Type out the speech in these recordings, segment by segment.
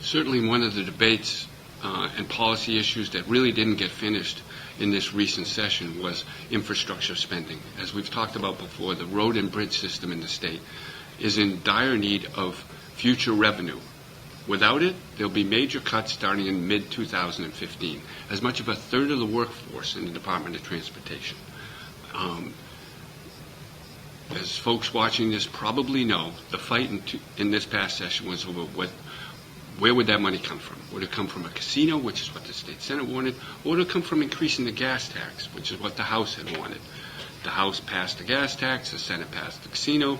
Certainly one of the debates and policy issues that really didn't get finished in this recent session was infrastructure spending. As we've talked about before, the road and bridge system in the state is in dire need of future revenue. Without it, there'll be major cuts starting in mid-2015, as much of a third of the workforce in the Department of Transportation. As folks watching this probably know, the fight in this past session was over where would that money come from? Would it come from a casino, which is what the state Senate wanted, or would it come from increasing the gas tax, which is what the House had wanted? The House passed the gas tax, the Senate passed the casino.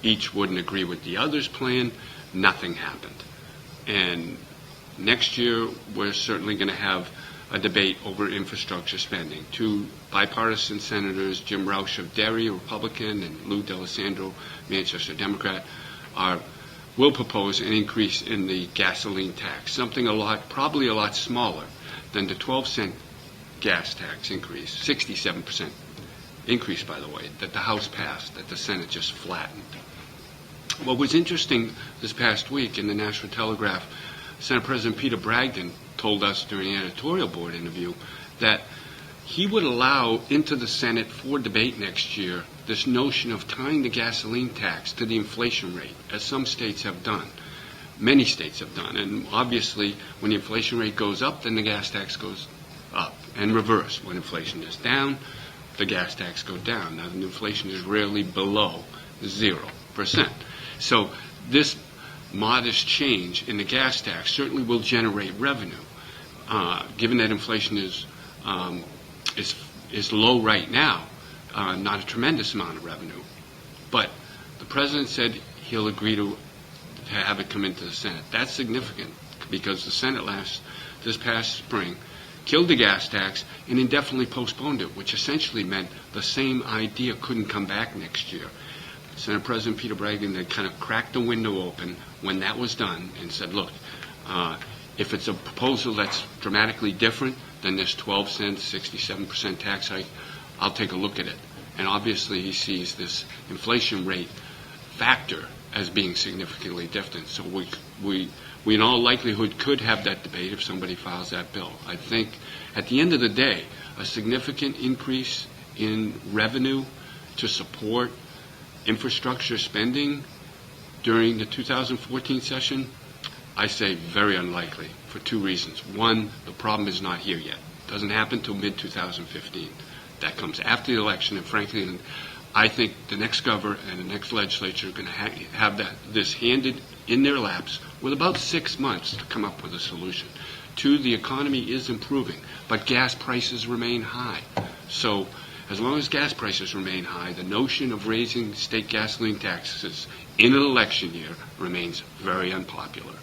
Each wouldn't agree with the other's plan. Nothing happened. And next year, we're certainly going to have a debate over infrastructure spending. Two bipartisan senators, Jim Roush of Derry, a Republican, and Lou D'Alessandro, Manchester Democrat, will propose an increase in the gasoline tax, something probably a lot smaller than the 12-cent gas tax increase, 67% increase, by the way, that the House passed, that the Senate just flattened. What was interesting this past week in the National Telegraph, Senate President Peter Bragdon told us during an editorial board interview that he would allow into the Senate for debate next year this notion of tying the gasoline tax to the inflation rate, as some states have done. Many states have done. And obviously, when the inflation rate goes up, then the gas tax goes up. And reverse. When inflation is down, the gas tax goes down. Now, the inflation is rarely below 0%. So this modest change in the gas tax certainly will generate revenue. Given that inflation is low right now, not a tremendous amount of revenue. But the president said he'll agree to have it come into the Senate. That's significant because the Senate this past spring killed the gas tax and indefinitely postponed it, which essentially meant the same idea couldn't come back next year. Senate President Peter Bragdon then kind of cracked the window open when that was done and said, look, if it's a proposal that's dramatically different than this 12 cents, 67% tax hike, I'll take a look at it. And obviously he sees this inflation rate factor as being significantly different. So we in all likelihood could have that debate if somebody files that bill. I think at the end of the day, a significant increase in revenue to support infrastructure spending during the 2014 session, I say very unlikely for two reasons. One, the problem is not here yet. It doesn't happen until mid-2015. That comes after the election, and frankly, I think the next governor and the next legislature are going to have this handed in their laps with about 6 months to come up with a solution. Two, the economy is improving, but gas prices remain high. So as long as gas prices remain high, the notion of raising state gasoline taxes in an election year remains very unpopular.